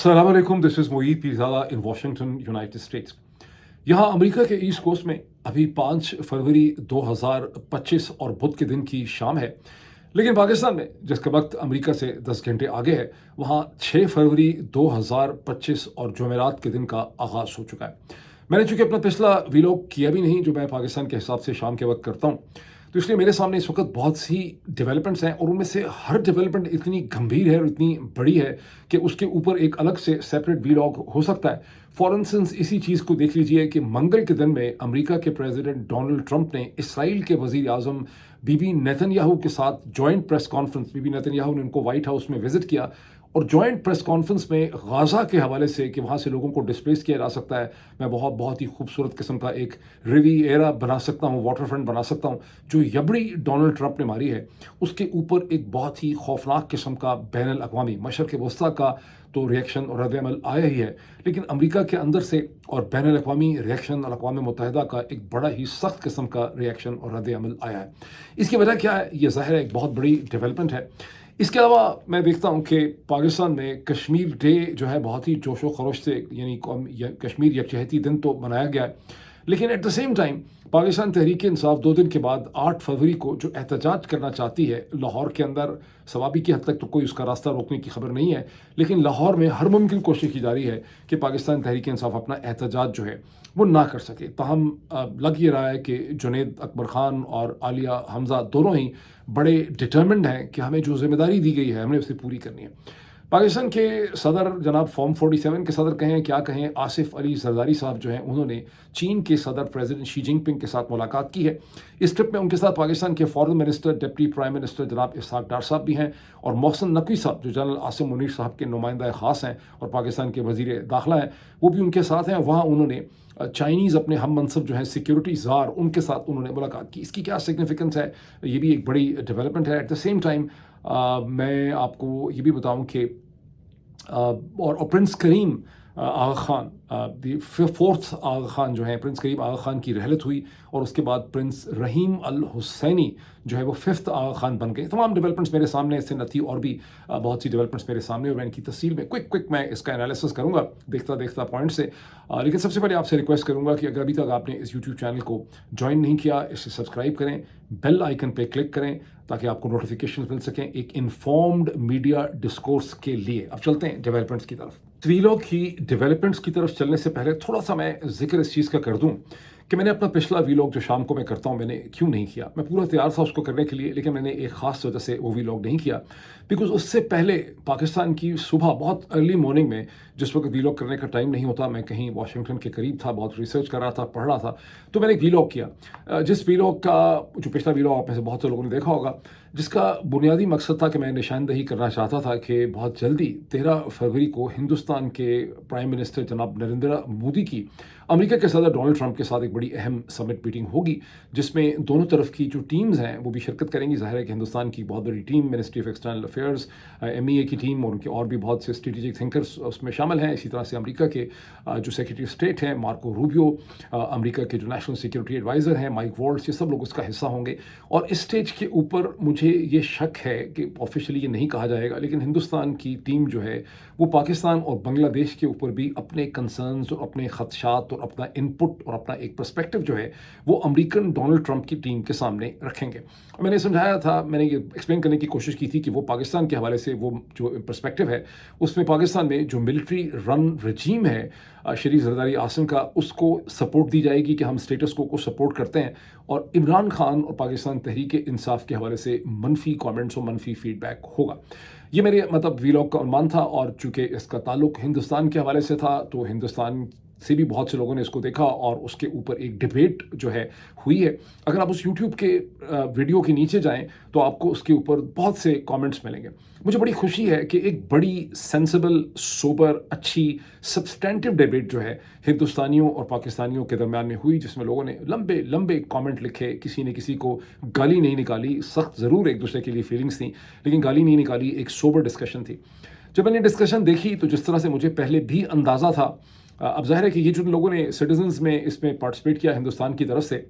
अस्सलाम वालेकुम, this is Moid Pirzada in Washington United states. यहाँ अमेरिका के ईस्ट कोस्ट में अभी 5 फरवरी 2025 और बुध के दिन की शाम है। लेकिन पाकिस्तान में जिसका वक्त अमेरिका से 10 घंटे आगे है, वहाँ 6 फरवरी 2025 और जुमेरात के दिन का आगाज़ हो चुका है। मैंने चूँकि अपना पिछला वीलॉग किया भी नहीं, जो मैं पाकिस्तान के हिसाब से शाम के वक्त करता हूँ, तो इसलिए मेरे सामने इस वक्त बहुत सी डेवलपमेंट्स हैं और उनमें से हर डेवलपमेंट इतनी गंभीर है और इतनी बड़ी है कि उसके ऊपर एक अलग से सेपरेट वीलॉग हो सकता है। फॉर इंस्टेंस इसी चीज़ को देख लीजिए कि मंगल के दिन में अमेरिका के प्रेसिडेंट डोनाल्ड ट्रंप ने इसराइल के वज़ीर आज़म बीबी नेतन्याहू के साथ जॉइंट प्रेस कॉन्फ्रेंस, बीबी नेतन्याहू ने उनको व्हाइट हाउस में विजिट किया और जॉइंट प्रेस कॉन्फ्रेंस में गाज़ा के हवाले से कि वहाँ से लोगों को डिस्प्लेस किया जा सकता है, मैं बहुत ही खूबसूरत किस्म का एक रिविएरा बना सकता हूँ, वाटर फ्रंट बना सकता हूँ। जो यबड़ी डोनाल्ड ट्रंप ने मारी है उसके ऊपर एक बहुत ही खौफनाक किस्म का बैनुल अक़वामी मशरक़ वस्ता का तो रिएक्शन और रद्द-ए-अमल आया ही है, लेकिन अमेरिका के अंदर से और बैनुल अक़वामी रिएक्शन और अक़वाम मुत्तहिदा का एक बड़ा ही सख्त किस्म का रिएक्शन और रद्द-ए-अमल आया है। इसकी वजह क्या है? ये ज़ाहिर है एक बहुत बड़ी डेवलपमेंट है। इसके अलावा मैं देखता हूँ कि पाकिस्तान में कश्मीर डे जो है बहुत ही जोशो खरोश से, यानी कश्मीर यकजहती दिन तो मनाया गया है, लेकिन at the same time Pakistan Tehreek Insaf 2 दिन के बाद 8 फरवरी को जो एहतजाज करना चाहती है लाहौर के अंदर, सवाबी की हद तक तो कोई उसका रास्ता रोकने की खबर नहीं है, लेकिन लाहौर में हर मुमकिन कोशिश की जा रही है कि पाकिस्तान तहरीक इंसाफ अपना एहतजाज जो है वो ना कर सके। ताहम लग ये रहा है कि जुनैद अकबर ख़ान और आलिया हमज़ा दोनों ही बड़े डिटर्मिन्ड हैं कि हमें जो ज़िम्मेदारी दी गई है हमने उसे पूरी करनी है। पाकिस्तान के सदर जनाब फॉर्म 47 के सदर कहें क्या कहें, आसिफ अली जरदारी साहब जो हैं उन्होंने चीन के सदर प्रेसिडेंट शी जिनपिंग के साथ मुलाकात की है। इस ट्रिप में उनके साथ पाकिस्तान के foreign minister, deputy prime minister जनाब इसहाक डार साहब भी हैं और मोहसिन नकवी साहब जो जनरल आसिम मुनीर साहब के नुमाइंदा ख़ास हैं और पाकिस्तान के वज़ीर दाखिला हैं, वो भी उनके साथ हैं। वहाँ उन्होंने चाइनीज़ अपने हम मनसब जो हैं सिक्योरिटी ज़ार, उनके साथ उन्होंने मुलाकात की। इसकी क्या सिग्निफिकेंस है, ये भी एक बड़ी डेवलपमेंट है। एट द सेम टाइम मैं आपको ये भी बताऊँ कि और prince Karim Aga Khan, the fourth Aga Khan जो है, प्रिंस करीम आगा ख़ान की रहलत हुई और उसके बाद प्रिंस रहीम अल हुसैनी जो है वो 5th आगा ख़ान बन गए। तमाम डेवलपमेंट्स मेरे सामने इससे न थी और भी बहुत सी डेवलपमेंट्स मेरे सामने और मैं इनकी तफसील में क्विक मैं इसका एनालिसिस करूँगा देखता पॉइंट से। लेकिन सबसे पहले आपसे रिक्वेस्ट करूँगा कि अगर अभी तक आपने इस यूट्यूब चैनल को ज्वाइन नहीं किया, इसे सब्सक्राइब करें, बेल आइकन पे क्लिक करें ताकि आपको नोटिफिकेशन मिल सकें एक इन्फॉर्म्ड मीडिया डिस्कोर्स के लिए। अब चलते हैं डेवलपमेंट्स की तरफ। वीलॉग की डेवलपमेंट्स की तरफ चलने से पहले थोड़ा सा मैं जिक्र इस चीज़ का कर दूं कि मैंने अपना पिछला वीलॉग जो शाम को मैं करता हूं, मैंने क्यों नहीं किया। मैं पूरा तैयार था उसको करने के लिए, लेकिन मैंने एक ख़ास वजह से वो वीलॉग नहीं किया, बिकॉज उससे पहले पाकिस्तान की सुबह बहुत अर्ली मॉर्निंग में, जिस वक्त वीलॉग करने का टाइम नहीं होता, मैं कहीं वाशिंगटन के करीब था, बहुत रिसर्च कर रहा था, पढ़ रहा था, तो मैंने एक वीलॉग किया। जिस वीलॉग का जो पिछला वीलॉग आप में से बहुत से लोगों ने देखा होगा, जिसका बुनियादी मकसद था कि मैं निशानदही करना चाहता था कि बहुत जल्दी 13 फरवरी को हिंदुस्तान के प्राइम मिनिस्टर जनाब नरेंद्र मोदी की अमेरिका के सदर डोनाल्ड ट्रंप के साथ एक बड़ी अहम समिट मीटिंग होगी, जिसमें दोनों तरफ की जो टीम्स हैं वो भी शिरकत करेंगी। ज़ाहिर है कि हिंदुस्तान की बहुत बड़ी team, ministry of external affairs, MEA की टीम और उनके और भी बहुत से स्ट्रेटेजिक थिंकर्स उसमें शामिल हैं। इसी तरह से अमेरिका के जो सेक्रेटरी ऑफ स्टेट हैं मार्को रूबियो, अमेरिका के जो नेशनल सिक्योरिटी एडवाइज़र हैं माइक वॉल्ट्ज़, ये सब लोग उसका हिस्सा होंगे। और इस स्टेज के ऊपर मुझे ये शक है कि ऑफिशियली ये नहीं कहा जाएगा, लेकिन हिंदुस्तान की टीम जो है वो पाकिस्तान और बांग्लादेश के ऊपर भी अपने कंसर्न्स और अपने खदशात और अपना इनपुट और अपना एक पर्सपेक्टिव जो है वो अमेरिकन डोनाल्ड ट्रंप की टीम के सामने रखेंगे। मैंने समझाया था, मैंने ये एक्सप्लेन करने की कोशिश की थी कि वो पाकिस्तान के हवाले से वो जो पर्सपेक्टिव है उसमें पाकिस्तान में जो मिलिट्री रन रजीम है शरीफ जरदारी आसिम का, उसको सपोर्ट दी जाएगी कि हम स्टेटस को सपोर्ट करते हैं, और इमरान खान और पाकिस्तान तहरीक इंसाफ के हवाले से मनफी कमेंट्स और मनफी फीडबैक होगा। ये मेरे विलॉग का अनुमान था, और चूँकि इसका ताल्लुक हिंदुस्तान के हवाले से था तो हिंदुस्तान से भी बहुत से लोगों ने इसको देखा और उसके ऊपर एक डिबेट जो है हुई है। अगर आप उस यूट्यूब के वीडियो के नीचे जाएं तो आपको उसके ऊपर बहुत से कमेंट्स मिलेंगे। मुझे बड़ी खुशी है कि एक बड़ी सेंसिबल, सोबर, अच्छी, सब्सटेंटिव डिबेट जो है हिंदुस्तानियों और पाकिस्तानियों के दरमियान में हुई, जिसमें लोगों ने लंबे लंबे कमेंट लिखे, किसी ने किसी को गाली नहीं निकाली, सख्त ज़रूर एक दूसरे के लिए फीलिंग्स थी लेकिन गाली नहीं निकाली, एक सोबर डिस्कशन थी। जब मैंने डिस्कशन देखी तो जिस तरह से मुझे पहले भी अंदाज़ा था, अब जाहिर है कि ये जो लोगों ने सिटीजन्स में इसमें पार्टिसिपेट किया हिंदुस्तान की तरफ से,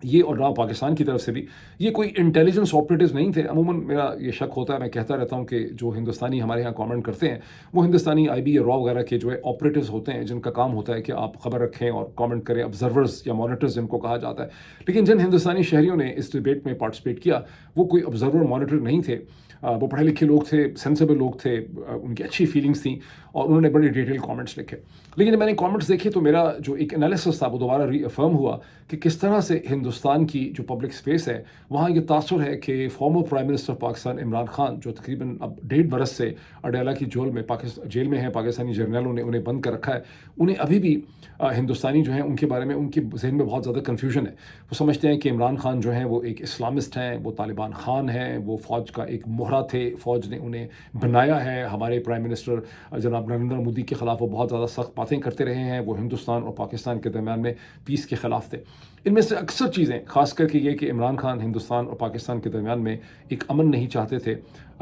یہ اور نہ پاکستان کی طرف سے بھی یہ کوئی انٹیلیجنس آپریٹیوز نہیں تھے. عموماً میرا یہ شک ہوتا ہے, میں کہتا رہتا ہوں کہ جو ہندوستانی ہمارے یہاں کامنٹ کرتے ہیں وہ ہندوستانی آئی بی یا را وغیرہ کے جو ہے آپریٹیوز ہوتے ہیں, جن کا کام ہوتا ہے کہ آپ خبر رکھیں اور کامنٹ کریں, آبزرورز یا مانیٹرز جن کو کہا جاتا ہے. لیکن جن ہندوستانی شہریوں نے اس ڈبیٹ میں پارٹیسپیٹ کیا وہ کوئی آبزرور مانیٹر نہیں تھے, وہ پڑھے لکھے لوگ تھے, سینسیبل لوگ تھے, ان کی اچھی فیلنگس تھیں اور انہوں نے بڑے ڈیٹیل کامنٹس لکھے. لیکن جب میں نے کامنٹس دیکھے تو میرا جو ایک انالیسس تھا وہ دوبارہ ری افرم ہوا کہ کس طرح سے ہندوستان کی جو پبلک اسپیس ہے وہاں یہ تاثر ہے کہ former prime minister Pakistan Imran Khan, جو تقریباً اب 1.5 برس سے اڈیالہ کی جیل میں ہیں, پاکستانی جرنیلوں نے انہیں بند کر رکھا ہے, انہیں ابھی بھی ہندوستانی جو ہیں ان کے بارے میں ان کے ذہن میں بہت زیادہ کنفیوژن ہے. وہ سمجھتے ہیں کہ عمران خان جو ہیں وہ ایک اسلامسٹ ہیں, وہ طالبان خان ہیں, وہ فوج کا ایک مہرا تھے, فوج نے انہیں بنایا ہے. ہمارے پرائم منسٹر جناب نریندر مودی کے خلاف وہ بہت زیادہ سخت باتیں کرتے رہے ہیں, وہ ہندوستان اور پاکستان کے درمیان میں پیس کے خلاف تھے. ان میں سے اکثر چیزیں, خاص کر کے یہ کہ عمران خان ہندوستان اور پاکستان کے درمیان میں ایک امن نہیں چاہتے تھے,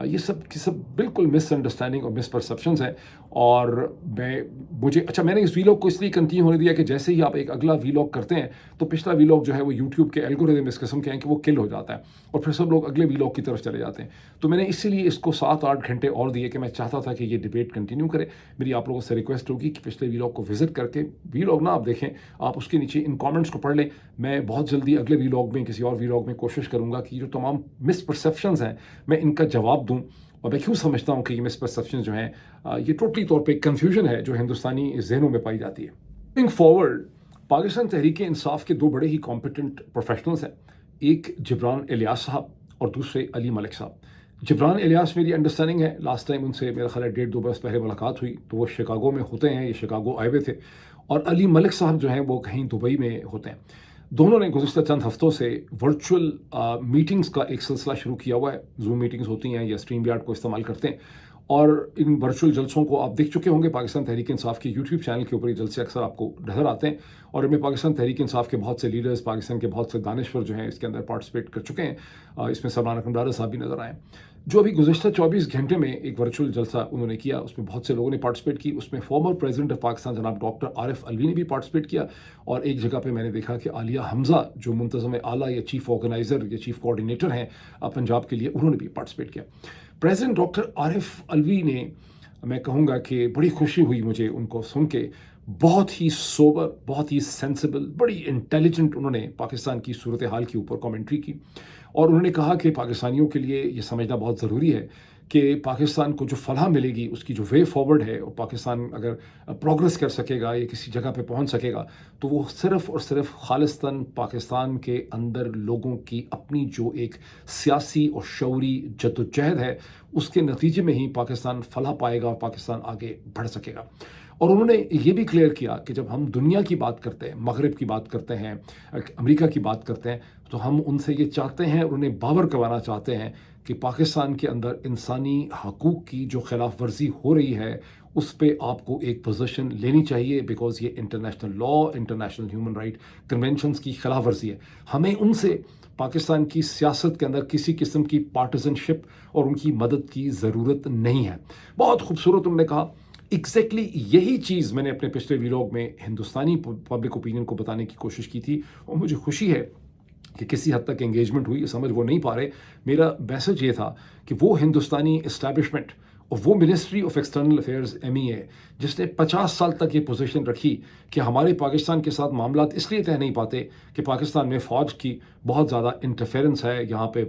یہ سب کی سب بالکل مس انڈرسٹینڈنگ اور مس پرسیپشنز ہیں. اور میں نے اس ویلاگ کو اس لیے کنٹینیو ہونے دیا کہ جیسے ہی آپ ایک اگلا ویلاگ کرتے ہیں تو پچھلا ویلاگ جو ہے وہ یوٹیوب کے الگورتھم اس قسم کے ہیں کہ وہ کل ہو جاتا ہے اور پھر سب لوگ اگلے ویلاگ کی طرف چلے جاتے ہیں. تو میں نے اسی لیے اس کو 7-8 گھنٹے اور دیے کہ میں چاہتا تھا کہ یہ ڈبیٹ کنٹینیو کرے. میری آپ لوگوں سے ریکویسٹ ہوگی کہ پچھلے ویلاگ کو وزٹ کر کے, ویلاگ نہ آپ دیکھیں, آپ اس کے نیچے ان کامنٹس کو پڑھ لیں. میں بہت جلدی اگلے ویلاگ میں, کسی اور ویلاگ میں کوشش کروں گا کہ جو تمام مس پرسیپشنز ہیں میں ان کا جواب دوں. اور میں کیوں سمجھتا ہوں کہ یہ مس پرسیپشن جو ہیں یہ ٹوٹلی طور پہ کنفیوژن ہے جو ہندوستانی ذہنوں میں پائی جاتی ہے. گوئنگ فارورڈ, پاکستان تحریک انصاف کے 2 بڑے ہی کمپیٹنٹ پروفیشنلز ہیں, ایک جبران الیاس صاحب اور دوسرے علی ملک صاحب. جبران الیاس میری انڈرسٹینڈنگ ہے لاسٹ ٹائم ان سے میرا خیال ہے 1.5-2 برس پہلے ملاقات ہوئی تو وہ شکاگو میں ہوتے ہیں, یہ شکاگو آئے ہوئے تھے. اور علی ملک صاحب جو ہیں وہ کہیں دبئی میں ہوتے ہیں. دونوں نے گزشتہ چند ہفتوں سے ورچوئل میٹنگز کا ایک سلسلہ شروع کیا ہوا ہے. زوم میٹنگز ہوتی ہیں یا اسٹریم یارڈ کو استعمال کرتے ہیں, اور ان ورچوئل جلسوں کو آپ دیکھ چکے ہوں گے. پاکستان تحریک انصاف کے یوٹیوب چینل کے اوپر یہ جلسے اکثر آپ کو نظر آتے ہیں, اور ان میں پاکستان تحریک انصاف کے بہت سے لیڈرز, پاکستان کے بہت سے دانشور جو ہیں اس کے اندر پارٹیسپیٹ کر چکے ہیں. اس میں سلمان اکرم ڈار صاحب بھی نظر آئے. جو ابھی گزشتہ 24 گھنٹے میں ایک ورچوئل جلسہ انہوں نے کیا, اس میں بہت سے لوگوں نے پارٹیسپیٹ کی. اس میں فارمر پریزیڈنٹ آف پاکستان جناب ڈاکٹر عارف الوی نے بھی پارٹیسپیٹ کیا, اور ایک جگہ پہ میں نے دیکھا کہ عالیہ حمزہ جو منتظم اعلیٰ یا چیف آرگنائزر یا چیف کوآرڈینیٹر ہیں پنجاب کے لیے, انہوں نے بھی پارٹیسپیٹ کیا. پریزیڈنٹ ڈاکٹر عارف الوی نے, میں کہوں گا کہ بڑی خوشی ہوئی مجھے ان کو سن کے, بہت ہی سوبر, بہت ہی سینسیبل, بڑی انٹیلیجنٹ انہوں نے پاکستان کی صورتحال کے اوپر کامنٹری کی. اور انہوں نے کہا کہ پاکستانیوں کے لیے یہ سمجھنا بہت ضروری ہے کہ پاکستان کو جو فلاح ملے گی اس کی جو وے فارورڈ ہے, اور پاکستان اگر پروگرس کر سکے گا یا کسی جگہ پہ پہنچ سکے گا تو وہ صرف اور صرف خالصتاً پاکستان کے اندر لوگوں کی اپنی جو ایک سیاسی اور شعوری جدوجہد ہے اس کے نتیجے میں ہی پاکستان فلاح پائے گا اور پاکستان آگے بڑھ سکے گا. اور انہوں نے یہ بھی کلیئر کیا کہ جب ہم دنیا کی بات کرتے ہیں, مغرب کی بات کرتے ہیں, امریکہ کی بات کرتے ہیں, تو ہم ان سے یہ چاہتے ہیں اور انہیں باور کروانا چاہتے ہیں کہ پاکستان کے اندر انسانی حقوق کی جو خلاف ورزی ہو رہی ہے اس پہ آپ کو ایک پوزیشن لینی چاہیے, بیکاز یہ international law, international human right conventions کی خلاف ورزی ہے. ہمیں ان سے پاکستان کی سیاست کے اندر کسی قسم کی پارٹیزن شپ اور ان کی مدد کی ضرورت نہیں ہے. بہت خوبصورت انہوں نے کہا. ایگزیکٹلی یہی چیز میں نے اپنے پچھلے ویلاگ میں ہندوستانی پبلک اوپینین کو بتانے کی کوشش کی تھی, اور مجھے خوشی ہے کہ کسی حد تک انگیجمنٹ ہوئی. سمجھ وہ نہیں پا رہے, میرا میسج یہ تھا کہ وہ ہندوستانی اسٹیبلشمنٹ اور وہ ministry of external affairs MEA جس نے 50 سال تک یہ پوزیشن رکھی کہ ہمارے پاکستان کے ساتھ معاملات اس لیے طے نہیں پاتے کہ پاکستان میں فوج کی بہت زیادہ انٹرفیرنس ہے, یہاں پہ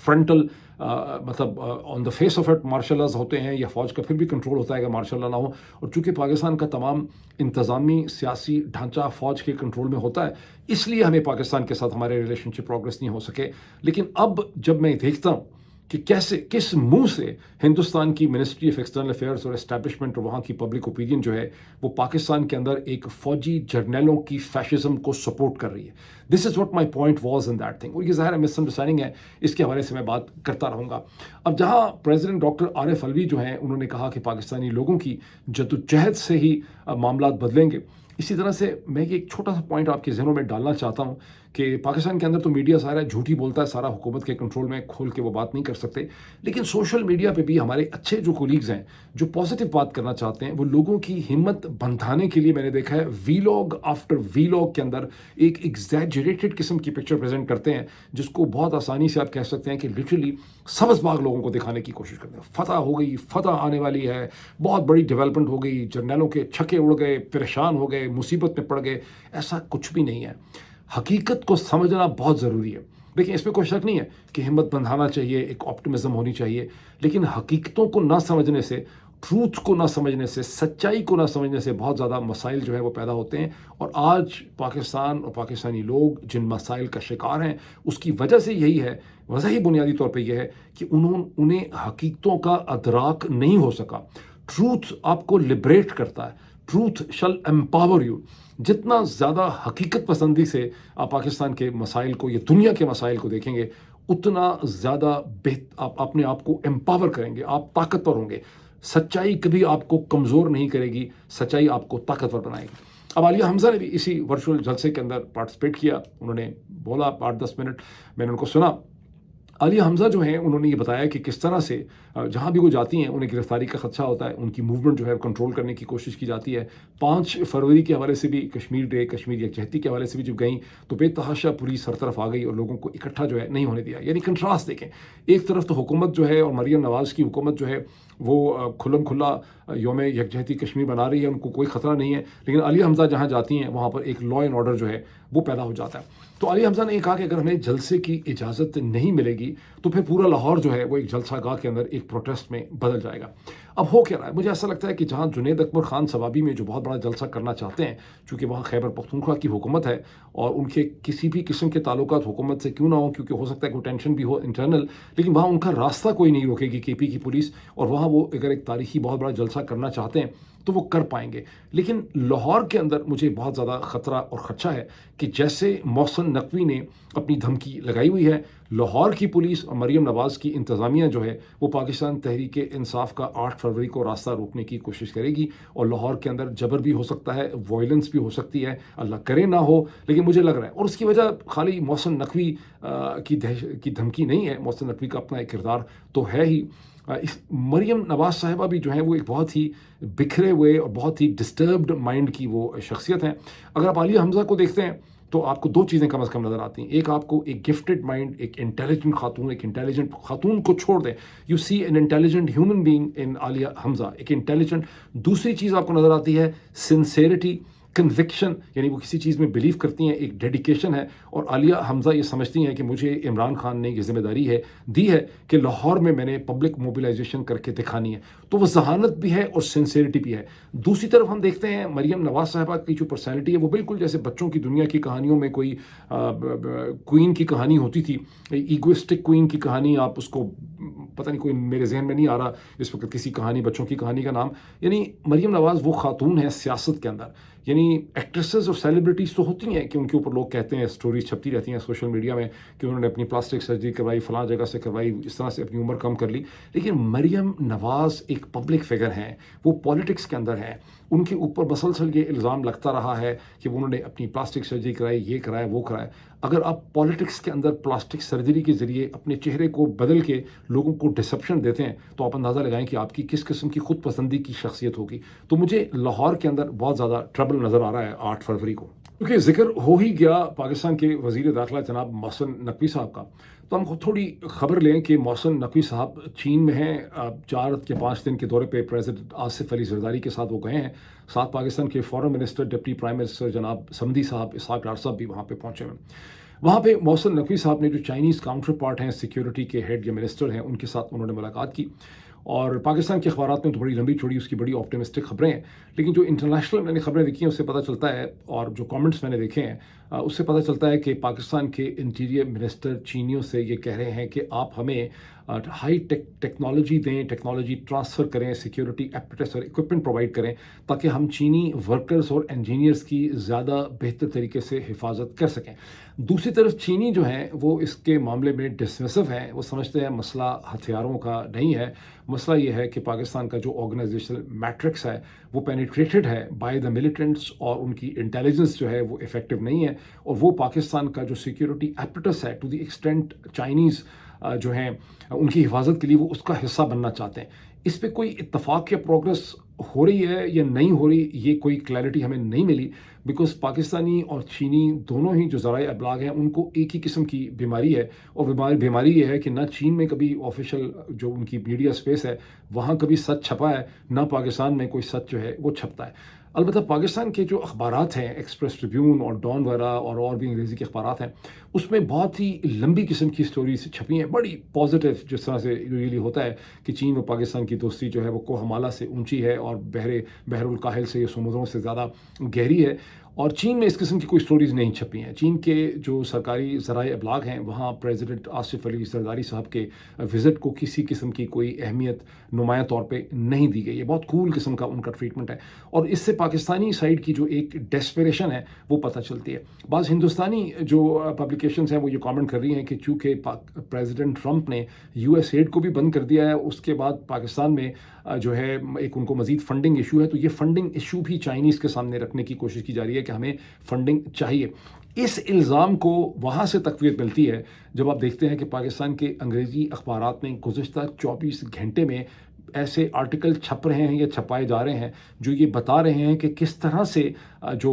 فرنٹل مطلب on the face of it martial laws ہوتے ہیں, یا فوج کا پھر بھی کنٹرول ہوتا ہے اگر مارشل لا نہ ہو. اور چونکہ پاکستان کا تمام انتظامی سیاسی ڈھانچہ فوج کے کنٹرول میں ہوتا ہے, اس لیے ہمیں پاکستان کے ساتھ ہمارے ریلیشن شپ پروگرس نہیں ہو سکے. لیکن اب جب میں دیکھتا ہوں کہ کیسے کس منہ سے ہندوستان کی منسٹری آف ایکسٹرنل افیئرز اور اسٹیبلشمنٹ اور وہاں کی پبلک اوپینین جو ہے وہ پاکستان کے اندر ایک فوجی جرنیلوں کی فیشزم کو سپورٹ کر رہی ہے. This is what my point was in that thing. اور یہ ظاہر ہے مس انڈرسٹینڈنگ ہے, اس کے حوالے سے میں بات کرتا رہوں گا. اب جہاں پریزیڈنٹ ڈاکٹر عارف الوی جو ہیں انہوں نے کہا کہ پاکستانی لوگوں کی جدوجہد سے ہی معاملات بدلیں گے, इसी तरह से मैं ये एक छोटा-सा पॉइंट आपके ज़हनों में डालना चाहता हूँ कि पाकिस्तान के अंदर तो मीडिया सारा झूठ ही बोलता है, सारा हुकूमत के कंट्रोल में खोल के वो बात नहीं कर सकते। लेकिन सोशल मीडिया पे भी हमारे अच्छे जो कोलीग्स हैं, जो पॉजिटिव बात करना चाहते हैं, वो लोगों की हिम्मत बंधाने के लिए मैंने देखा है वीलॉग आफ्टर वीलॉग के अंदर एक एग्ज़ैजरेटेड किस्म की पिक्चर प्रेज़ेंट करते हैं, जिसको बहुत आसानी से आप कह सकते हैं कि लिटरली सब्ज़-बाग लोगों को दिखाने की कोशिश करते हैं। फतह हो गई, फतह आने वाली है, बहुत बड़ी डेवलपमेंट हो गई, जर्नैलों के छक्के उड़ गए, परेशान हो गए, मुसीबत में पड़ गए, ऐसा कुछ भी नहीं है। हकीकत को समझना बहुत ज़रूरी है। देखिए, इसमें कोई शक नहीं है कि हिम्मत बंधाना चाहिए, एक ऑप्टिमिज़्म होनी चाहिए, लेकिन हकीकतों को ना समझने से, ट्रूथ को ना समझने से, सच्चाई को ना समझने से बहुत ज़्यादा मसाइल जो है वो पैदा होते हैं। और आज पाकिस्तान और पाकिस्तानी लोग जिन मसाइल का शिकार हैं, उसकी वजह से यही है, वजह ही बुनियादी तौर पे ये है कि उन्हें हकीकतों का अदराक नहीं हो सका। ट्रूथ आपको लिबरेट करता है, ट्रूथ शल एम्पावर यू। जितना ज़्यादा हकीकत पसंदी से आप पाकिस्तान के मसाइल को या दुनिया के मसाइल को देखेंगे, उतना ज़्यादा आप अपने आप को एम्पावर करेंगे, आप ताकतवर होंगे। सच्चाई कभी आपको कमज़ोर नहीं करेगी, सच्चाई आपको ताकतवर बनाएगी। अब आलिया हमज़ा ने भी इसी वर्चुअल जलसे के अंदर पार्टिसिपेट किया। उन्होंने बोला 8-10 मिनट, मैंने उनको सुना। आलिया हमज़ा जो हैं, उन्होंने ये बताया कि किस तरह से जहाँ भी वो जाती हैं उन्हें गिरफ्तारी का खदशा होता है, उनकी मूवमेंट जो है कंट्रोल करने की कोशिश की जाती है। 5 फरवरी के हवाले से भी, कश्मीर डे, कश्मीर यकजहती के हवाले से भी जब गई तो बेतहाशा पुलिस हर तरफ आ गई और लोगों को इकट्ठा जो है नहीं होने दिया। यानी कंट्रास्ट देखें, एक तरफ तो हुकूमत जो है और मरियम नवाज़ की हुकूमत जो है वो खुल्लम खुल्ला यौम यकजहती कश्मीर बना रही है, उनको कोई ख़तरा नहीं है। लेकिन आलिया हमज़ा जहाँ जाती हैं वहाँ पर एक लॉ एंड ऑर्डर जो है वो पैदा हो जाता है। तो आलिया हमज़ा ने ये कहा कि अगर हमें जलसे की इजाज़त नहीं मिलेगी तो फिर पूरा लाहौर जो है वो एक जलसा गाह के अंदर एक प्रोटेस्ट में बदल जाएगा। अब हो क्या रहा है, मुझे ऐसा लगता है कि जहाँ जुनैद अकबर खान सवाबी में जो बहुत बड़ा जलसा करना चाहते हैं, चूँकि वहाँ खैबर पख्तूनख्वा की हुकूमत है और उनके किसी भी किस्म के ताल्लुकात हुकूमत से क्यों ना हो, क्योंकि हो सकता है कोई टेंशन भी हो इंटरनल, लेकिन वहाँ उनका रास्ता कोई नहीं रोकेगी केपी की पुलिस, और वहाँ वो अगर एक तारीखी बहुत बड़ा जलसा करना चाहते हैं तो वो कर पाएंगे। लेकिन लाहौर के अंदर मुझे बहुत ज़्यादा ख़तरा और ख़दशा है कि जैसे मोहसिन नकवी ने अपनी धमकी लगाई हुई है, लाहौर की पुलिस और मरियम नवाज़ की इंतज़ामिया जो है वो पाकिस्तान तहरीक इंसाफ का 8 फरवरी को रास्ता रोकने की कोशिश करेगी और लाहौर के अंदर जबर भी हो सकता है, वायलेंस भी हो सकती है, अल्लाह करे ना हो, लेकिन मुझे लग रहा है। और उसकी वजह खाली मोहसिन नकवी की धमकी नहीं है, मोहसिन नकवी का अपना एक किरदार तो है ही। इस मरियम नवाज़ साहिबा भी जो है वो एक बहुत ही बिखरे हुए और बहुत ही डिस्टर्ब्ड माइंड की वो शख्सियत हैं। अगर आप आलिया हमज़ा को देखते हैं तो आपको 2 चीज़ें कम से कम नज़र आती हैं। एक, आपको एक गिफ्टेड माइंड, एक इंटेलिजेंट खातून, एक इंटेलिजेंट खातून को छोड़ दें, you see an intelligent human being in Alia Hamza, एक इंटेलिजेंट। दूसरी चीज़ आपको नज़र आती है सिंसेरिटी, कन्विक्शन, यानी वो किसी चीज़ में बिलीव करती हैं, एक डेडिकेशन है। और आलिया हमज़ा ये समझती हैं कि मुझे इमरान खान ने ये ज़िम्मेदारी है दी है कि लाहौर में मैंने पब्लिक मोबिलाइजेशन करके दिखानी है, तो वो जहानत भी है और सिंसेरिटी भी है। दूसरी तरफ हम देखते हैं मरियम नवाज़ साहिबा की जो पर्सनैलिटी है वो बिल्कुल जैसे बच्चों की दुनिया की कहानियों में कोई क्वीन की कहानी होती थी, ईगोइस्टिक क्वीन की कहानी, आप उसको पता नहीं, कोई मेरे जहन में नहीं आ रहा इस वक्त किसी कहानी, बच्चों की कहानी का नाम। यानी मरियम नवाज़ वो खातून है सियासत के अंदर। यानी एक्ट्रेसेस और सेलिब्रिटीज़ तो होती हैं कि उनके ऊपर लोग कहते हैं, स्टोरीज छपती रहती हैं सोशल मीडिया में कि उन्होंने अपनी प्लास्टिक सर्जरी करवाई, फलां जगह से करवाई, इस तरह से अपनी उम्र कम कर ली। लेकिन मरियम नवाज़ एक पब्लिक फिगर हैं, वो पॉलिटिक्स के अंदर हैं, उनके ऊपर मसलसल ये इल्ज़ाम लगता रहा है कि उन्होंने अपनी प्लास्टिक सर्जरी कराई, ये कराया, वो कराया। अगर आप पॉलिटिक्स के अंदर प्लास्टिक सर्जरी के ज़रिए अपने चेहरे को बदल के लोगों को डिसेप्शन देते हैं तो आप अंदाज़ा लगाएं कि आपकी किस किस्म की खुद पसंदी की शख्सियत होगी। तो मुझे लाहौर के अंदर बहुत ज़्यादा ट्रबल नज़र आ रहा है 8 फरवरी को। क्योंकि जिक्र हो ही गया पाकिस्तान के वज़ीर दाखिला जनाब मोहसिन नकवी साहब का, तो हम थोड़ी खबर लें कि मोहसिन नकवी साहब चीन में हैं। 4 या 5 दिन के दौरे पे प्रेसिडेंट आसिफ अली ज़रदारी के साथ वो गए हैं। साथ पाकिस्तान के foreign minister, deputy prime minister जनाब समदी साहब, इसहाक डार साहब भी वहाँ पे पहुँचे हैं। वहाँ पे मोहसिन नकवी साहब ने जो चाइनीज़ काउंटर पार्ट हैं, सिक्योरिटी के हेड या मिनिस्टर हैं, उनके साथ उन्होंने मुलाकात की। और पाकिस्तान के अखबारात में तो बड़ी लंबी चौड़ी उसकी बड़ी ऑप्टिमिस्टिक खबरें हैं, लेकिन जो इंटरनेशनल मैंने खबरें देखी हैं उससे पता चलता है, और जो कमेंट्स मैंने देखे हैं उससे पता चलता है कि पाकिस्तान के इंटीरियर मिनिस्टर चीनियों से ये कह रहे हैं कि आप हमें हाई टेक्नोलॉजी दें, टेक्नोलॉजी ट्रांसफ़र करें, सिक्योरिटी एपरेटस और इक्विपमेंट प्रोवाइड करें, ताकि हम चीनी वर्कर्स और इंजीनियर्स की ज़्यादा बेहतर तरीके से हिफाजत कर सकें। दूसरी तरफ चीनी जो हैं वो इसके मामले में डिसमिसिव हैं, वो समझते हैं मसला हथियारों का नहीं है, मसला ये है कि पाकिस्तान का जो ऑर्गेनाइजेशनल मैट्रिक्स है वो पेनिट्रेटेड है बाय द मिलिटेंट्स, और उनकी इंटेलिजेंस जो है वो इफ़ेक्टिव नहीं है, और वो पाकिस्तान का जो सिक्योरिटी एपरेटस है टू द एक्सटेंट चाइनीज़ जो हैं उनकी हिफाजत के लिए वो उसका हिस्सा बनना चाहते हैं। इस पे कोई इत्तफाक या प्रोग्रेस हो रही है या नहीं हो रही, ये कोई क्लैरिटी हमें नहीं मिली, बिकॉज पाकिस्तानी और चीनी दोनों ही जो ज़राए अबलाग हैं उनको एक ही किस्म की बीमारी है, और बीमारी ये है कि ना चीन में कभी ऑफिशियल जो उनकी मीडिया स्पेस है वहाँ कभी सच छपा है, ना पाकिस्तान में कोई सच जो है वो छपता है। अलबत्ता पाकिस्तान के जो अखबारात हैं, एक्सप्रेस ट्रिब्यून और डॉन वगैरह और भी अंग्रेज़ी के अखबारात हैं, उसमें बहुत ही लंबी किस्म की स्टोरीज छपी हैं, बड़ी पॉजिटिव, जिस तरह से यूजुअली होता है कि चीन और पाकिस्तान की दोस्ती जो है वो कोहमाला से ऊंची है और बहरुल काहिल से, समुद्रों से ज़्यादा गहरी है, और चीन में इस किस्म की कोई स्टोरीज़ नहीं छपी हैं। चीन के जो सरकारी ज़राए अबलाग हैं वहाँ प्रेसिडेंट आसिफ अली जरदारी साहब के विज़िट को किसी किस्म की कोई अहमियत नुमाया तौर पे नहीं दी गई है। बहुत कूल किस्म का उनका ट्रीटमेंट है, और इससे पाकिस्तानी साइड की जो एक डेस्परेशन है वो पता चलती है। बाज़ हिंदुस्तानी जो पब्लिकेशंस हैं वो ये कमेंट कर रही हैं कि चूँकि प्रेसिडेंट ट्रंप ने US एड को भी बंद कर दिया है, उसके बाद पाकिस्तान में जो है एक उनको मज़ीद फंडिंग इशू है, तो ये फंडिंग इशू भी चाइनीज़ के सामने रखने की कोशिश की जा रही है कि हमें फंडिंग चाहिए। इस इल्ज़ाम को वहाँ से तक़वीत मिलती है जब आप देखते हैं कि पाकिस्तान के अंग्रेज़ी अखबारात में गुज़िश्ता 24 घंटे में ऐसे आर्टिकल छप रहे हैं या छपाए जा रहे हैं जो ये बता रहे हैं कि किस तरह से जो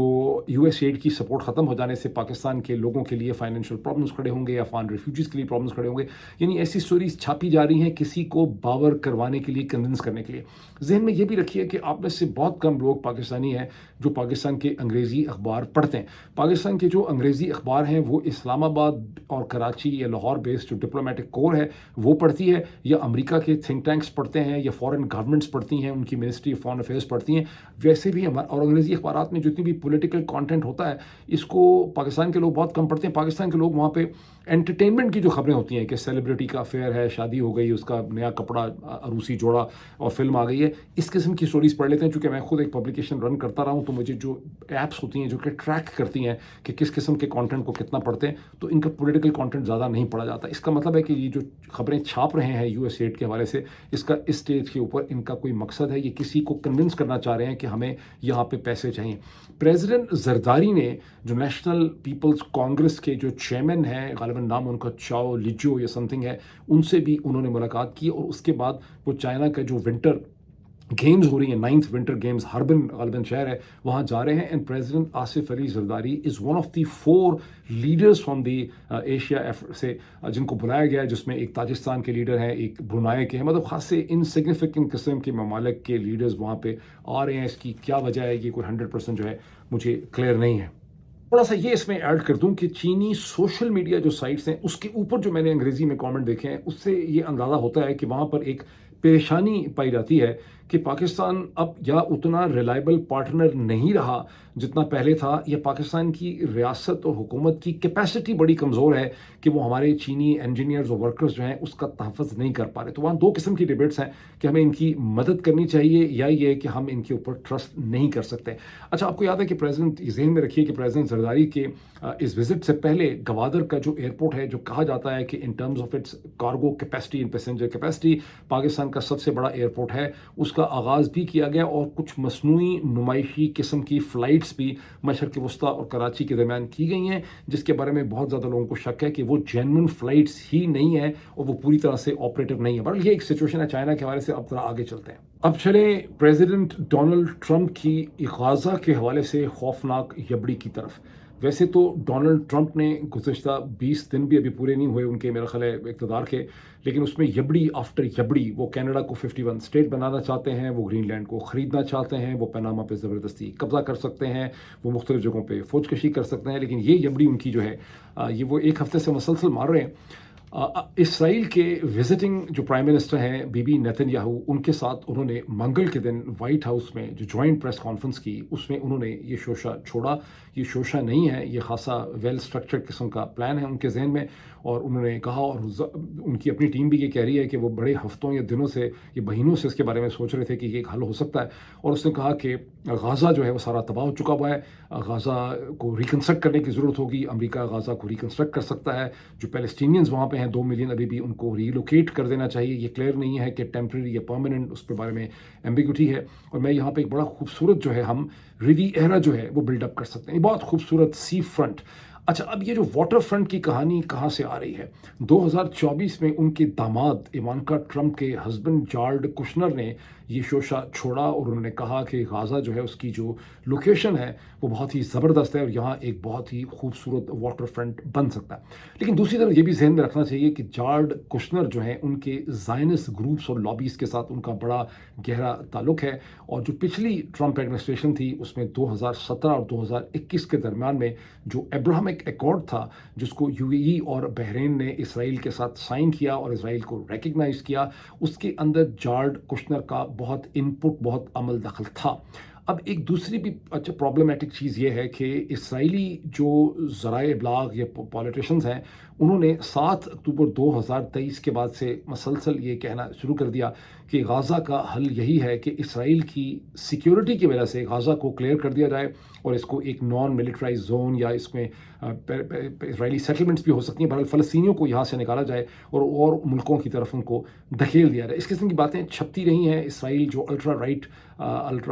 US एड की सपोर्ट ख़त्म हो जाने से पाकिस्तान के लोगों के लिए फाइनेंशियल प्रॉब्लम्स खड़े होंगे, अफगान रेफ्यूजीज़ के लिए प्रॉब्लम्स खड़े होंगे। यानी ऐसी स्टोरीज छापी जा रही हैं किसी को बावर करवाने के लिए, कन्विंस करने के लिए। जहन में ये भी रखिए कि आप में से बहुत कम लोग पाकिस्तानी हैं जो पाकिस्तान के अंग्रेज़ी अखबार पढ़ते हैं। पाकिस्तान के जो अंग्रेज़ी अखबार हैं वो इस्लामाबाद और कराची या लाहौर बेस्ड जो डिप्लोमेटिक कोर है वो पढ़ती है, या अमेरिका के थिंक टैंक्स पढ़ते हैं, या फॉरेन गवर्नमेंट्स पढ़ती हैं, उनकी मिनिस्ट्री ऑफ फॉरेन अफेयर्स पढ़ती हैं। वैसे भी हमारे और अंग्रेज़ी अखबारात में जितनी भी पॉलिटिकल कंटेंट होता है इसको पाकिस्तान के लोग बहुत कम पढ़ते हैं। पाकिस्तान के लोग वहाँ पे एंटरटेनमेंट की जो खबरें होती हैं कि सेलिब्रिटी का अफेयर है, शादी हो गई, उसका नया कपड़ा, अरूसी जोड़ा और फिल्म आ गई है, इस किस्म की स्टोरीज पढ़ लेते हैं। चूँकि मैं खुद एक पब्लिकेशन रन करता रहा हूँ तो मुझे जो ऐप्स होती हैं जो कि ट्रैक करती हैं कि किस किस्म के कंटेंट को कितना पढ़ते हैं, तो इनका पॉलिटिकल कंटेंट ज़्यादा नहीं पढ़ा जाता। इसका मतलब है कि ये जो खबरें छाप रहे हैं US एड के हवाले से, इसका इस स्टेज के ऊपर इनका कोई मकसद है, ये किसी को कन्विंस करना चाह रहे हैं कि हमें यहाँ पे पैसे चाहिए। प्रेसिडेंट जरदारी ने जो नेशनल पीपल्स कांग्रेस के जो चेयरमैन हैं, गालिबन नाम उनका चाओ लिजो या समथिंग है, उनसे भी उन्होंने मुलाकात की, और उसके बाद वो चाइना का जो विंटर गेम्स हो रही हैं, 9th विंटर गेम्स, हर्बन गालिबन शहर है, वहाँ जा रहे हैं। And president Asif Ali Zardari is one of the 4 leaders from the Asia से जिनको बुलाया गया है, जिसमें एक ताजिस्तान के लीडर हैं, एक ब्रुनाई के हैं, मतलब खास से इनसिग्निफिकेंट किस्म के ममालिक के लीडर्स वहाँ पे आ रहे हैं। इसकी क्या वजह है, ये कोई 100% जो है मुझे क्लियर नहीं है। थोड़ा सा ये इसमें ऐड कर दूं कि चीनी सोशल मीडिया जो साइट्स हैं उसके ऊपर जो मैंने अंग्रेज़ी में कमेंट देखे हैं उससे ये अंदाज़ा होता है कि वहाँ पर एक परेशानी पाई जाती है कि पाकिस्तान अब या उतना रिलायबल पार्टनर नहीं रहा जितना पहले था, या पाकिस्तान की रियासत और हुकूमत की कैपेसिटी बड़ी कमज़ोर है कि वो हमारे चीनी इंजीनियर्स और वर्कर्स जो हैं उसका तहफ़्फ़ुज़ नहीं कर पा रहे। तो वहाँ 2 किस्म की डिबेट्स हैं कि हमें इनकी मदद करनी चाहिए या ये कि हम इनके ऊपर ट्रस्ट नहीं कर सकते। अच्छा, आपको याद है कि प्रेसिडेंट, ज़हन में रखिए कि प्रेसिडेंट जरदारी के इस विज़िट से पहले गवादर का जो एयरपोर्ट है, जो कहा जाता है कि in terms of its cargo capacity, in passenger capacity Pakistan का सबसे बड़ा एयरपोर्ट है, उसका आगाज़ भी किया गया, और कुछ मसनूई नुमाइशी किस्म की फ़्लाइट्स भी मशरक़ वस्ता और कराची के दरमियान की गई हैं, जिसके बारे में बहुत ज़्यादा लोगों को शक है कि वो जेन्युइन फ़्लाइट्स ही नहीं है और वो पूरी तरह से ऑपरेटिव नहीं है। बहरहाल ये एक सिचुएशन है चाइना के हवाले से। अब थोड़ा आगे चलते हैं। अब चलें प्रेसिडेंट डोनाल्ड ट्रंप की गाज़ा के हवाले से खौफनाक यबड़ी की तरफ। वैसे तो डोनाल्ड ट्रंप ने गुज़श्ता 20 दिन भी अभी पूरे नहीं हुए उनके मेरा ख्याल है इक़्तिदार के, लेकिन उसमें यबड़ी आफ्टर यबड़ी, वो कनाडा को 51 स्टेट बनाना चाहते हैं, वो ग्रीनलैंड को ख़रीदना चाहते हैं, वो पनामा पे ज़बरदस्ती कब्ज़ा कर सकते हैं, वो मुख्तलिफ़ जगहों पे फ़ौजकशी कर सकते हैं, लेकिन ये यबड़ी उनकी जो है ये वो एक हफ़्ते से मसलसल मार रहे हैं। इसराइल के विजिटिंग जो प्राइम मिनिस्टर हैं बीबी नेतन्याहू, उनके साथ उन्होंने मंगल के दिन व्हाइट हाउस में जो जॉइंट प्रेस कॉन्फ्रेंस की, उसमें उन्होंने ये शोशा छोड़ा। ये शोशा नहीं है, ये खासा वेल स्ट्रक्चर्ड किस्म का प्लान है उनके जहन में। और उन्होंने कहा, और उनकी अपनी टीम भी ये कह रही है कि वो बड़े हफ्तों या दिनों से, ये महीनों से इसके बारे में सोच रहे थे कि ये एक हल हो सकता है। और उसने कहा कि गाज़ा जो है वो सारा तबाह हो चुका हुआ है, गाज़ा को रिकन्स्ट्रक्ट करने की ज़रूरत होगी। अमेरिका गाज़ा को रिकन्स्ट्रक्ट कर सकता है। जो पैलेस्टीनियंस वहाँ पे हैं 2 मिलियन, अभी भी उनको रीलोकेट कर देना चाहिए। ये क्लियर नहीं है कि टेम्परेरी या परमानेंट, उस पे बारे में एम्बिग्यूटी है। और मैं यहाँ पे एक बड़ा खूबसूरत जो है हम रिविएरा जो है वो बिल्डअप कर सकते हैं, ये बहुत खूबसूरत सी फ्रंट। अच्छा, अब ये जो वाटर फ्रंट की कहानी कहाँ से आ रही है? 2024 में उनके दामाद इवांका ट्रंप के हस्बैंड जार्ड कुशनर ने ये शोशा छोड़ा और उन्होंने कहा कि गाज़ा जो है उसकी जो लोकेशन है वो बहुत ही ज़बरदस्त है और यहाँ एक बहुत ही खूबसूरत वाटर फ्रंट बन सकता है। लेकिन दूसरी तरफ ये भी जहन में रखना चाहिए कि जार्ड कुशनर जो है उनके ज़ायनिस्ट ग्रुप्स और लॉबीज़ के साथ उनका बड़ा गहरा ताल्लुक है। और जो पिछली ट्रंप एडमिनिस्ट्रेशन थी उसमें 2017 और 2021 के दरमियान में जो अब्राहमिक एकॉर्ड था, जिसको यूएई और बहरीन ने इसराइल के साथ साइन किया और इसराइल को रिकग्नाइज़ किया, उसके अंदर जार्ड कुशनर का बहुत इनपुट, बहुत अमल दखल था। अब एक दूसरी भी अच्छा प्रॉब्लमेटिक चीज़ ये है कि इसराइली जो ज़राए इब्लाग या पॉलिटिशियंस हैं, उन्होंने 7 अक्टूबर 2023 के बाद से मसलसल ये कहना शुरू कर दिया कि गाज़ा का हल यही है कि इसराइल की सिक्योरिटी की वजह से गाज़ा को क्लियर कर दिया जाए और इसको एक नॉन मिलिट्राइज जोन या इसमें इसराइली सेटलमेंट्स भी हो सकती हैं, बहरहाल फ़लस्तीनियों को यहाँ से निकाला जाए और मुल्कों की तरफ उनको धकेल दिया जाए। इस किस्म की बातें छपती रही हैं। इसराइल जो अल्ट्रा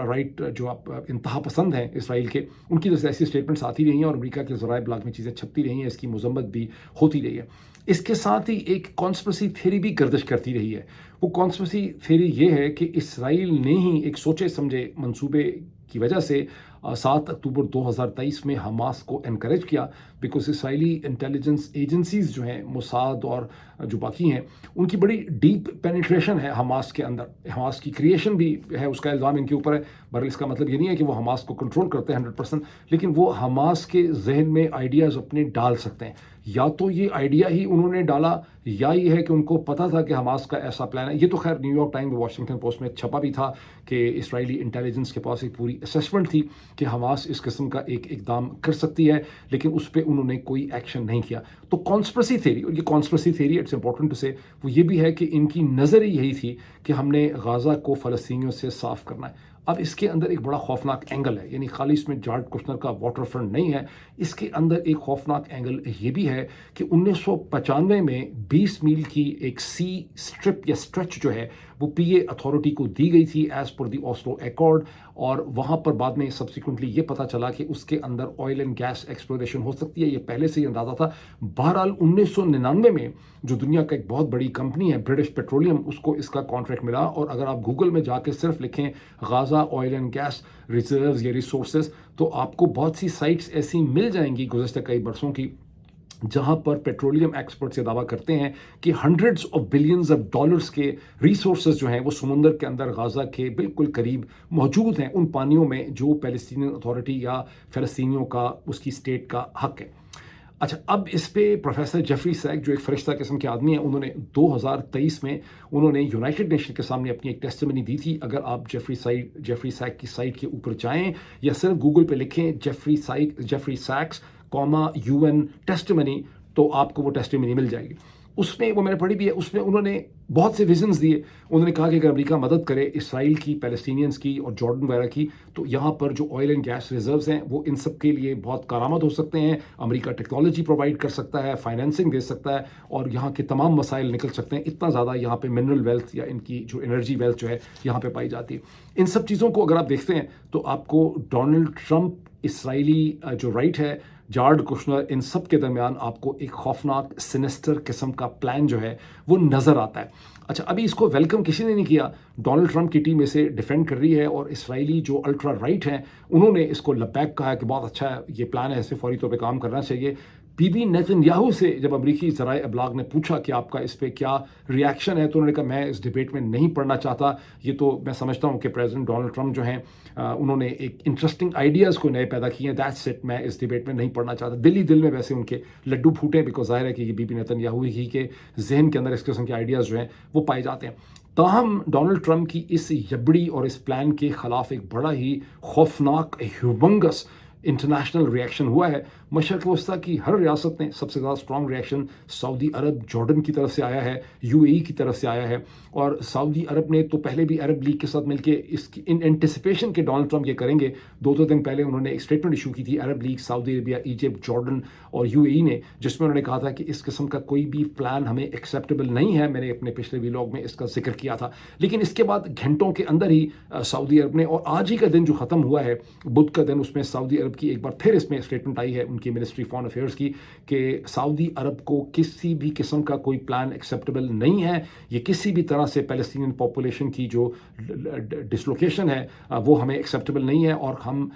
राइट जो आप इंतहा पसंद हैं इसराइल के, उनकी तरफ से ऐसी स्टेटमेंट्स आती रही हैं और अमेरिका के ज़राए ब्लाग में चीज़ें छपती रही हैं, इसकी मजम्मत भी होती रही है। इसके साथ ही एक कॉन्स्पिरेसी थ्योरी भी गर्दिश करती रही है। वो कॉन्स्पिरेसी थ्योरी ये है कि इसराइल ने ही एक सोचे समझे मंसूबे की वजह से 7 अक्टूबर 2023 में हमास को एनकरेज किया, बिकॉज इसराइली इंटेलिजेंस एजेंसीज जो हैं, मोसाद और जो बाकी हैं, उनकी बड़ी डीप पेनिट्रेशन है हमास के अंदर। हमास की क्रिएशन भी है, उसका इल्ज़ाम इनके ऊपर है। बहरहाल इसका मतलब ये नहीं है कि वो हमास को कंट्रोल करते हैं 100%, लेकिन वो हमास के जहन में आइडियाज़ अपने डाल सकते हैं। या तो ये आइडिया ही उन्होंने डाला, या ये है कि उनको पता था कि हमास का ऐसा प्लान है। ये तो खैर न्यूयॉर्क टाइम्स, वाशिंगटन पोस्ट में छपा भी था कि इसराइली इंटेलिजेंस के पास एक पूरी असेसमेंट थी कि हमास इस किस्म का एक इकदाम कर सकती है, लेकिन उस पर उन्होंने कोई एक्शन नहीं किया। तो कॉन्स्पिरेसी थ्योरी, और ये conspiracy theory it's important to say, वो ये भी है कि इनकी नज़र यही थी कि हमने गाज़ा को फ़लस्तीनियों से साफ़ करना है। अब इसके अंदर एक बड़ा खौफनाक एंगल है, यानी खाली इसमें जार्ड कुशनर का वाटर फ्रंट नहीं है, इसके अंदर एक खौफनाक एंगल ये भी है कि 1995 में 20 मील की एक सी स्ट्रिप या स्ट्रेच जो है वो पीए अथॉरिटी को दी गई थी as per the Oslo accord, और वहाँ पर बाद में सब्सिक्वेंटली ये पता चला कि उसके अंदर ऑयल एंड गैस एक्सप्लोरेशन हो सकती है। ये पहले से ही अंदाज़ा था। बहरहाल 1999 में जो दुनिया का एक बहुत बड़ी कंपनी है ब्रिटिश पेट्रोलियम, उसको इसका कॉन्ट्रैक्ट मिला। और अगर आप गूगल में जाके सिर्फ लिखें Gaza oil and gas reserves या रिसोर्सेज, तो आपको बहुत सी साइट्स ऐसी मिल जाएंगी गुज़श्ता कई बरसों की, जहां पर पेट्रोलियम एक्सपर्ट्स ये दावा करते हैं कि hundreds of billions of dollars के रिसोर्सेज जो हैं वो समुंदर के अंदर गाज़ा के बिल्कुल करीब मौजूद हैं, उन पानियों में जो पैलेस्टीनियन अथॉरिटी या फ़लस्तीनियों का, उसकी स्टेट का हक है। अच्छा, अब इस पे प्रोफेसर जेफरी सैक जो एक फरिश्ता किस्म के आदमी हैं, उन्होंने 2023 में उन्होंने यूनाइटेड नेशन के सामने अपनी एक टेस्टिमनी दी थी। अगर आप जेफरी सैक की साइट के ऊपर जाएं या सिर्फ गूगल पे लिखें जेफरी सैक्स UN टेस्टिमनी, तो आपको वो टेस्टिमनी मिल जाएगी। उसमें वो मैंने पढ़ी भी है, उसमें उन्होंने बहुत से विजन्स दिए। उन्होंने कहा कि अगर अमेरिका मदद करे इसराइल की, पैलेस्टीनियंस की और जॉर्डन वगैरह की, तो यहाँ पर जो ऑयल एंड गैस रिजर्व्स हैं वो इन सब के लिए बहुत कारआमद हो सकते हैं। अमेरिका टेक्नोलॉजी प्रोवाइड कर सकता है, फाइनेंसिंग दे सकता है, और यहाँ के तमाम मसाइल निकल सकते हैं। इतना ज़्यादा यहाँ पे मिनरल वेल्थ या इनकी जो एनर्जी वेल्थ जो है यहाँ पे पाई जाती है। इन सब चीज़ों को अगर आप देखते हैं तो आपको डोनाल्ड ट्रंप, इसराइली जो राइट है, जार्ड कुशनर, इन सब के दरमियान आपको एक खौफनाक सिनेस्टर किस्म का प्लान जो है वो नज़र आता है। अच्छा, अभी इसको वेलकम किसी ने नहीं किया। डोनाल्ड ट्रंप की टीम इसे डिफेंड कर रही है और इसराइली जो अल्ट्रा राइट हैं उन्होंने इसको लबैक कहा कि बहुत अच्छा है ये प्लान है, इसे फौरी तौर पे काम करना चाहिए। بی بی نیتن یاہو سے جب امریکی ذرائع ابلاغ نے پوچھا کہ آپ کا اس پہ کیا ریاکشن ہے تو انہوں نے کہا میں اس ڈبیٹ میں نہیں پڑھنا چاہتا. یہ تو میں سمجھتا ہوں کہ پریزیڈنٹ ڈونلڈ ٹرمپ جو ہیں انہوں نے ایک انٹرسٹنگ آئیڈیاز کو نئے پیدا کیے ہیں. دیٹس اٹ, میں اس ڈبیٹ میں نہیں پڑھنا چاہتا. دل میں ویسے ان کے لڈو پھوٹے, بیکاز ظاہر ہے کہ یہ بی بی نیتن یاہو ہی کے ذہن کے اندر اس قسم کے آئیڈیاز جو ہیں وہ پائے جاتے ہیں. تاہم ڈونلڈ ٹرمپ کی اس یبڑی اور اس پلان کے خلاف ایک بڑا ہی خوفناک ہیومنگس انٹرنیشنل ریئیکشن ہوا ہے. مشرق وسطیٰ کی ہر ریاست نے سب سے زیادہ اسٹرانگ ریئیکشن سعودی عرب, جارڈن کی طرف سے آیا ہے, یو اے ای کی طرف سے آیا ہے. اور سعودی عرب نے تو پہلے بھی عرب لیگ کے ساتھ مل کے اس کی ان اینٹیسپیشن کے ڈونلڈ ٹرمپ یہ کریں گے, 2 دن پہلے انہوں نے ایک اسٹیٹمنٹ ایشو کی تھی عرب لیگ, سعودی عربیہ, ایجپٹ, جارڈن اور یو اے ای نے, جس میں انہوں نے کہا تھا کہ اس قسم کا کوئی بھی پلان ہمیں ایکسیپٹیبل نہیں ہے. میں نے اپنے پچھلے ویلاگ میں اس کا ذکر کیا تھا. لیکن اس کے بعد گھنٹوں کے اندر ہی سعودی عرب نے, اور آج ہی کا دن جو ختم ہوا ہے بدھ کا دن, اس میں سعودی عرب کی ایک بار پھر اس میں اسٹیٹمنٹ آئی ہے ان کی منسٹری فارن افیئرس کی کہ سعودی عرب کو کسی بھی قسم کا کوئی پلان ایکسیپٹیبل نہیں ہے. یہ کسی بھی طرح سے پیلسٹینین پاپولیشن کی جو ڈسلوکیشن ہے وہ ہمیں ایکسیپٹیبل نہیں ہے, اور ہم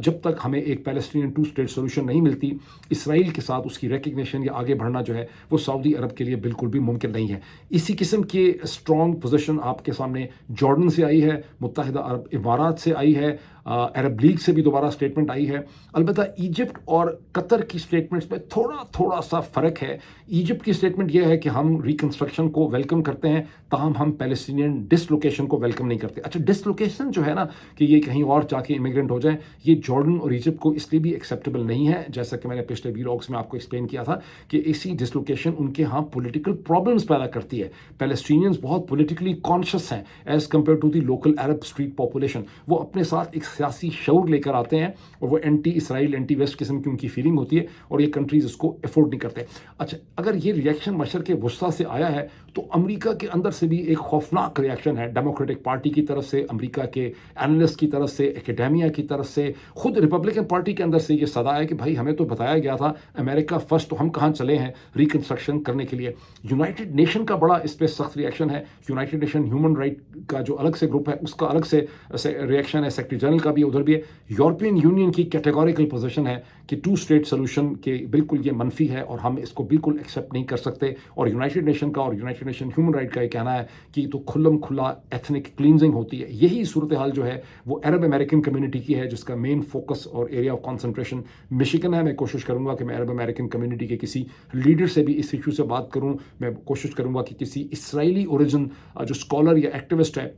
جب تک ہمیں ایک پیلسٹینین 2 اسٹیٹ سولوشن نہیں ملتی, اسرائیل کے ساتھ اس کی ریکگنیشن یا آگے بڑھنا جو ہے وہ سعودی عرب کے لیے بالکل بھی ممکن نہیں ہے. اسی قسم کے اسٹرانگ پوزیشن آپ کے سامنے جارڈن سے آئی ہے, متحدہ عرب امارات سے آئی ہے, عرب لیگ سے بھی دوبارہ اسٹیٹمنٹ آئی ہے. البتہ ایجپٹ اور قطر کی اسٹیٹمنٹس میں تھوڑا سا فرق ہے. ایجپٹ کی اسٹیٹمنٹ یہ ہے کہ ہم ریکنسٹرکشن کو ویلکم کرتے ہیں, تاہم ہم پیلسٹینین ڈسلوکیشن کو ویلکم نہیں کرتے. اچھا, ڈسلوکیشن جو ہے نا کہ یہ کہیں اور جا کے امیگرینٹ ہو جائیں, یہ جارڈن اور ایجپٹ کو اس لیے بھی ایکسیپٹیبل نہیں ہے, جیسا کہ میں نے پچھلے ویلاگس میں آپ کو ایکسپلین کیا تھا کہ اسی ڈسلوکیشن ان کے ہاں پولیٹیکل پرابلمس پیدا کرتی ہے. پیلسٹینینز بہت پولیٹیکلی کانشیس ہیں as compared to the local Arab street population. وہ اپنے ساتھ ایک سیاسی شعور لے کر آتے ہیں, اور وہ اینٹی اسرائیل, اینٹی ویسٹ قسم کی ان کی فیلنگ ہوتی ہے, اور یہ کنٹریز اس کو افورڈ نہیں کرتے. اچھا, اگر یہ ریئیکشن مشرق وسطیٰ سے آیا ہے تو امریکہ کے اندر سے بھی ایک خوفناک ریئیکشن ہے. ڈیموکریٹک پارٹی کی طرف سے, امریکہ کے اینالسٹ کی طرف سے, اکیڈیمیا کی طرف سے, خود ریپبلکن پارٹی کے اندر سے یہ صدا ہے کہ بھائی ہمیں تو بتایا گیا تھا امریکہ فرسٹ, تو ہم کہاں چلے ہیں ریکنسٹرکشن کرنے کے لیے. یونائٹڈ نیشن کا بڑا اس پہ سخت ریئیکشن ہے. یونائٹڈ نیشن ہیومن رائٹ کا جو الگ سے گروپ ہے اس کا الگ سے ریئیکشن ہے, سیکرٹری جنرل کا بھی ادھر بھی ہے. یورپین یونین کی کیٹیگوریکل پوزیشن ہے کہ 2 اسٹیٹ سولوشن کے بالکل یہ منفی ہے اور ہم اس کو بالکل ایکسیپٹ نہیں کر سکتے. اور یونائٹڈ نیشن کا اور یونائٹڈ نیشن ہیومن رائٹ کا یہ کہنا ہے کہ یہ تو کھلم کھلا ایتھنک کلینزنگ ہوتی ہے. یہی صورتحال جو ہے وہ عرب امریکن کمیونٹی کی ہے, جس کا مین فوکس اور ایریا آف کنسنٹریشن مشیگن ہے. میں کوشش کروں گا کہ میں عرب امریکن کمیونٹی کے کسی لیڈر سے بھی اس ایشو سے بات کروں. میں کوشش کروں گا کہ کسی اسرائیلی اوریجن جو اسکالر یا ایکٹیوسٹ ہے,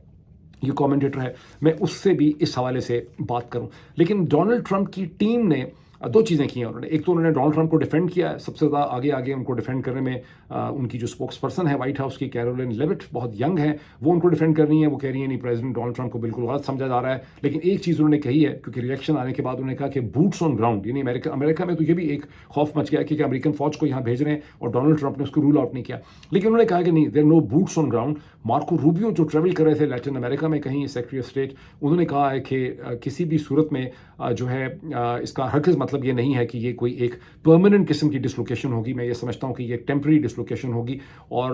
یہ کامنٹیٹر ہے, میں اس سے بھی اس حوالے سے بات کروں. لیکن ڈونلڈ ٹرمپ کی ٹیم نے 2 چیزیں کی ہیں انہوں نے. ایک تو انہوں نے ڈونلڈ ٹرمپ کو ڈیفینڈ کیا ہے, سب سے زیادہ آگے ان کو ڈیفینڈ کرنے میں ان کی جو اسپوکس پرسن ہے وائٹ ہاؤس کی, کیرولین لیوٹ, بہت ینگ ہے, وہ ان کو ڈیفینڈ کر رہی ہیں. وہ کہہ رہی ہیں نہیں, پریزیڈنٹ ڈونلڈ ٹرمپ کو بالکل غلط سمجھا جا رہا ہے. لیکن ایک چیز انہوں نے کہی ہے, کیونکہ ریئیکشن آنے کے بعد انہوں نے کہا کہ بوٹس آن گراؤنڈ, یعنی امریکہ میں تو یہ بھی ایک خوف مچ گیا کہ امریکن فوج کو یہاں بھیج رہے ہیں, اور ڈونلڈ ٹرمپ نے اس کو رول آؤٹ نہیں کیا. لیکن انہوں نے کہا کہ نہیں, there no boots on ground. Marco Rubio جو ٹریول کر رہے تھے لیٹن امریکہ میں کہیں, سیکرٹری آف اسٹیٹ, انہوں نے کہا ہے کہ کسی بھی صورت میں جو ہے اس کا ہرگز مطلب یہ نہیں ہے کہ یہ کوئی ایک پرماننٹ قسم کی ڈسلوکیشن ہوگی. میں یہ سمجھتا ہوں کہ یہ ایک ٹیمپرری ڈسلوکیشن ہوگی. اور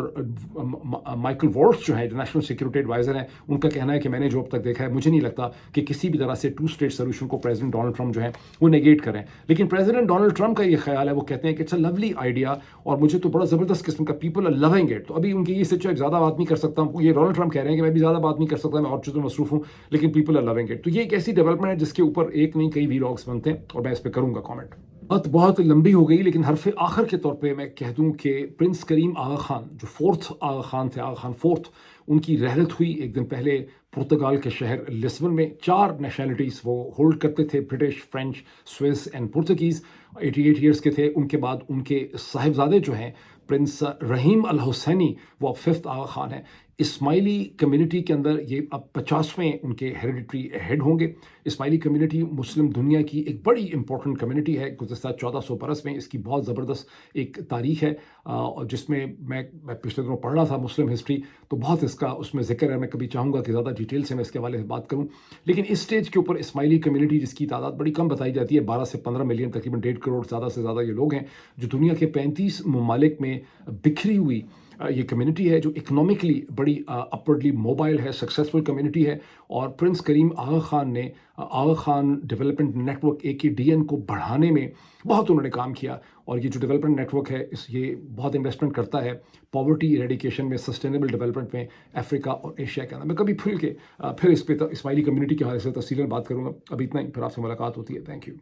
مائیکل وولٹز جو ہے جو نیشنل سیکورٹی ایڈوائزر ہیں, ان کا کہنا ہے کہ میں نے جو اب تک دیکھا ہے, مجھے نہیں لگتا کہ کسی بھی طرح سے 2 اسٹیٹ سولوشن کو پریزیڈنٹ ڈونلڈ ٹرمپ جو ہے وہ نیگیٹ کریں. لیکن پریزیڈنٹ ڈونلڈ ٹرمپ کا یہ خیال ہے, وہ کہتے ہیں کہ اٹس اے لولی آئیڈیا, اور مجھے تو بڑا زبردست قسم کا پیپل آر لونگ اٹ. تو ابھی ان کی یہ سچویشن زیادہ بات نہیں کر سکتا ہوں, یہ ڈونلڈ ٹرمپ کہہ رہے ہیں کہ میں بھی زیادہ بات نہیں کر سکتا, میں اور چیزوں میں مصروف ہوں, لیکن پیپل آر لونگ اٹ. تو یہ ایک ایسی ڈیولپمنٹ ہے جس کے اوپر ایک نہیں کئی ویلاگس بنتے ہیں, اور میں اس پہ کروں گا کامنٹ. بہت لمبی ہو گئی, لیکن حرف آخر کے طور پہ میں کہہ دوں کہ پرنس کریم آغا خان جو 4th آغا خان تھے, آغا خان 4th, ان کی رحلت ہوئی ایک دن پہلے پرتگال کے شہر لسبن میں. 4 نیشنلٹیز وہ ہولڈ کرتے تھے, British, French, Swiss and Portuguese. 88 years کے تھے. ان کے بعد ان کے صاحبزادے جو ہیں پرنس رحیم الحسینی, وہ اب 5th آغا خان ہیں. اسماعیلی کمیونٹی کے اندر یہ اب 50ویں ان کے ہیریڈیٹری ہیڈ ہوں گے. اسماعیلی کمیونٹی مسلم دنیا کی ایک بڑی امپورٹنٹ کمیونٹی ہے. گزشتہ 1400 برس میں اس کی بہت زبردست ایک تاریخ ہے, جس میں میں پچھلے دنوں پڑھ رہا تھا مسلم ہسٹری, تو بہت اس کا اس میں ذکر ہے. میں کبھی چاہوں گا کہ زیادہ ڈیٹیل سے میں اس کے حوالے سے بات کروں. لیکن اس سٹیج کے اوپر اسماعیلی کمیونٹی, جس کی تعداد بڑی کم بتائی جاتی ہے, 12 سے 15 ملین, تقریباً 1.5 کروڑ زیادہ سے زیادہ یہ لوگ ہیں, جو دنیا کے 35 ممالک میں بکھری ہوئی یہ کمیونٹی ہے جو اکنامکلی بڑی اپورڈلی موبائل ہے، سکسیزفل کمیونٹی ہے، اور پرنس کریم آغا خان نے Aga Khan development network AKDN کو بڑھانے میں بہت انہوں نے کام کیا، اور یہ جو ڈیولپمنٹ نیٹ ورک ہے یہ بہت انویسٹمنٹ کرتا ہے پاورٹی ایریڈیکیشن میں، سسٹینیبل ڈیولپمنٹ میں افریقہ اور ایشیا کے اندر۔ میں کبھی پھر اس پہ اسماعیلی کمیونٹی کے حوالے سے تفصیلاً بات کروں گا، ابھی اتنا ہی، پھر آپ سے ملاقات ہوتی ہے۔ Thank you.